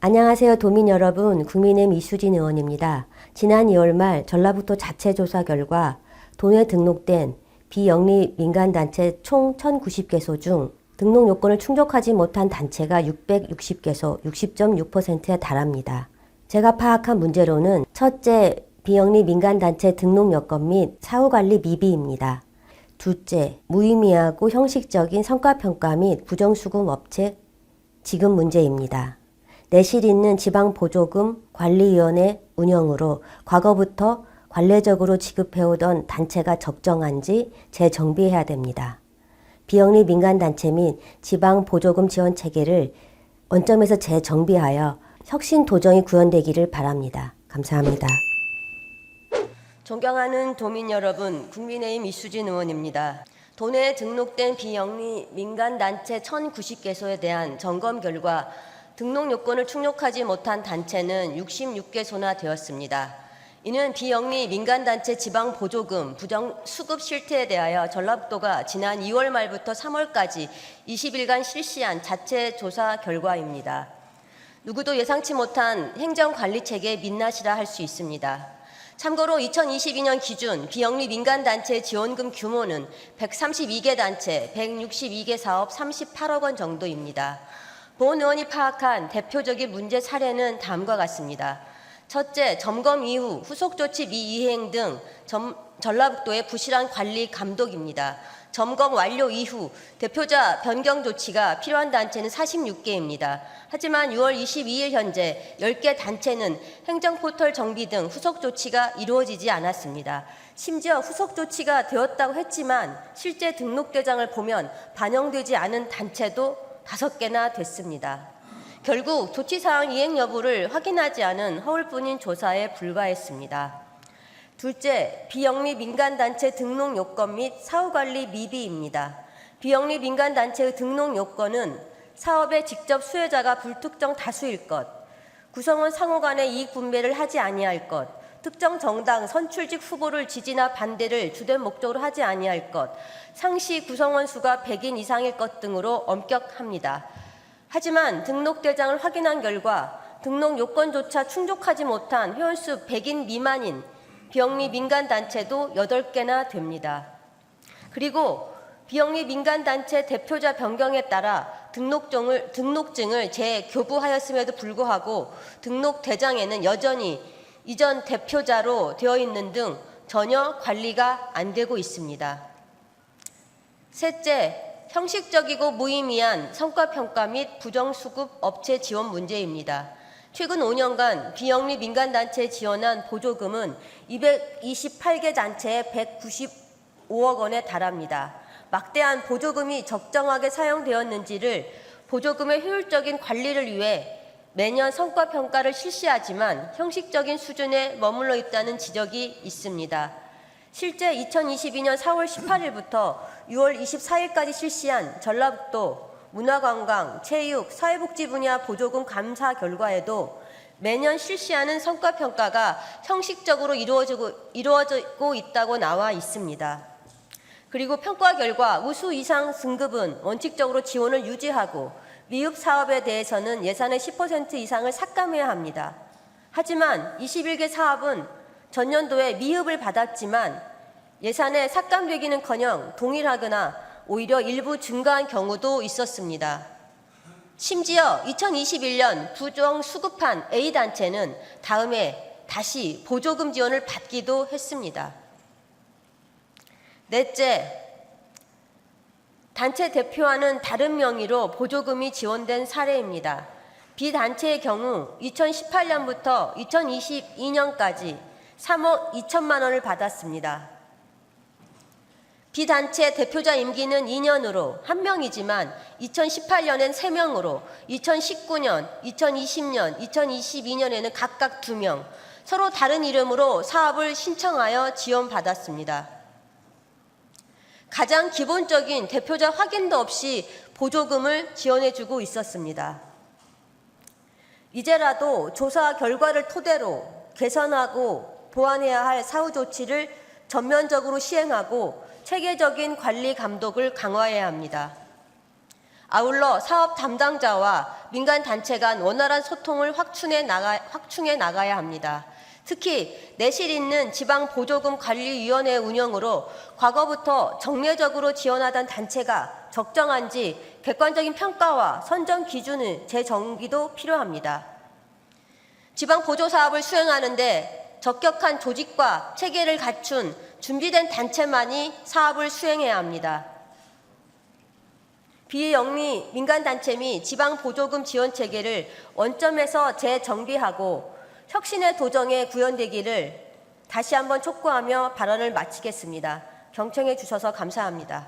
안녕하세요, 도민 여러분. 국민의힘 이수진 의원입니다. 지난 2월 말 전라북도 자체 조사 결과 도내에 등록된 비영리 민간단체 총 1,090개소 중 등록 요건을 충족하지 못한 단체가 660개소, 60.6%에 달합니다. 제가 파악한 문제로는 첫째, 비영리 민간단체 등록 여건 및 사후관리 미비입니다. 둘째, 무의미하고 형식적인 성과평가 및 부정수급 업체 지급 문제입니다. 내실 있는 지방보조금 관리위원회 운영으로 과거부터 관례적으로 지급해오던 단체가 적정한지 재정비해야 됩니다. 비영리 민간단체 및 지방보조금 지원 체계를 원점에서 재정비하여 혁신 도정이 구현되기를 바랍니다. 감사합니다. 존경하는 도민 여러분, 국민의힘 이수진 의원입니다. 도내에 등록된 비영리 민간단체 1,090개소에 대한 점검 결과 등록 요건을 충족하지 못한 단체는 66개소나 되었습니다. 이는 비영리 민간단체 지방보조금 부정수급 실태에 대하여 전라북도가 지난 2월 말부터 3월까지 20일간 실시한 자체 조사 결과입니다. 누구도 예상치 못한 행정관리체계의 민낯이라 할 수 있습니다. 참고로 2022년 기준 비영리 민간단체 지원금 규모는 132개 단체, 162개 사업 38억 원 정도입니다. 본 의원이 파악한 대표적인 문제 사례는 다음과 같습니다. 첫째, 점검 이후 후속 조치 미이행 등 전라북도의 부실한 관리 감독입니다. 점검 완료 이후 대표자 변경 조치가 필요한 단체는 46개입니다. 하지만 6월 22일 현재 10개 단체는 행정포털 정비 등 후속 조치가 이루어지지 않았습니다. 심지어 후속 조치가 되었다고 했지만 실제 등록대장을 보면 반영되지 않은 단체도 5개나 됐습니다. 결국 조치사항 이행 여부를 확인하지 않은 허울뿐인 조사에 불과했습니다. 둘째, 비영리 민간단체 등록 요건 및 사후관리 미비입니다. 비영리 민간단체의 등록 요건은 사업의 직접 수혜자가 불특정 다수일 것, 구성원 상호 간의 이익 분배를 하지 아니할 것, 특정 정당 선출직 후보를 지지나 반대를 주된 목적으로 하지 아니할 것, 상시 구성원 수가 100인 이상일 것 등으로 엄격합니다. 하지만 등록대장을 확인한 결과 등록 요건조차 충족하지 못한 회원수 100인 미만인 비영리 민간단체도 8개나 됩니다. 그리고 비영리 민간단체 대표자 변경에 따라 등록증을 재교부하였음에도 불구하고 등록대장에는 여전히 이전 대표자로 되어 있는 등 전혀 관리가 안 되고 있습니다. 셋째, 형식적이고 무의미한 성과평가 및 부정수급 업체 지원 문제입니다. 최근 5년간 비영리 민간단체에 지원한 보조금은 228개 단체에 195억 원에 달합니다. 막대한 보조금이 적정하게 사용되었는지를 보조금의 효율적인 관리를 위해 매년 성과평가를 실시하지만 형식적인 수준에 머물러 있다는 지적이 있습니다. 실제 2022년 4월 18일부터 6월 24일까지 실시한 전라북도 문화관광, 체육, 사회복지 분야 보조금 감사 결과에도 매년 실시하는 성과평가가 형식적으로 이루어지고 있다고 나와 있습니다. 그리고 평가 결과 우수 이상 등급은 원칙적으로 지원을 유지하고 미흡 사업에 대해서는 예산의 10% 이상을 삭감해야 합니다. 하지만 21개 사업은 전년도에 미흡을 받았지만 예산에 삭감되기는커녕 동일하거나 오히려 일부 증가한 경우도 있었습니다. 심지어 2021년 부정 수급한 A단체는 다음해 다시 보조금 지원을 받기도 했습니다. 넷째, 단체 대표와는 다른 명의로 보조금이 지원된 사례입니다. 비단체의 경우 2018년부터 2022년까지 3억 2천만 원을 받았습니다. 비단체 대표자 임기는 2년으로 1명이지만 2018년엔 3명으로 2019년, 2020년, 2022년에는 각각 2명, 서로 다른 이름으로 사업을 신청하여 지원받았습니다. 가장 기본적인 대표자 확인도 없이 보조금을 지원해주고 있었습니다. 이제라도 조사 결과를 토대로 개선하고 보완해야 할 사후 조치를 전면적으로 시행하고 체계적인 관리 감독을 강화해야 합니다. 아울러 사업 담당자와 민간 단체 간 원활한 소통을 확충해 나가야 합니다. 특히 내실 있는 지방보조금관리위원회 운영으로 과거부터 정례적으로 지원하던 단체가 적정한지 객관적인 평가와 선정 기준의 재정비도 필요합니다. 지방보조사업을 수행하는데 적격한 조직과 체계를 갖춘 준비된 단체만이 사업을 수행해야 합니다. 비영리 민간단체 및 지방보조금 지원 체계를 원점에서 재정비하고 혁신의 도정에 구현되기를 다시 한번 촉구하며 발언을 마치겠습니다. 경청해 주셔서 감사합니다.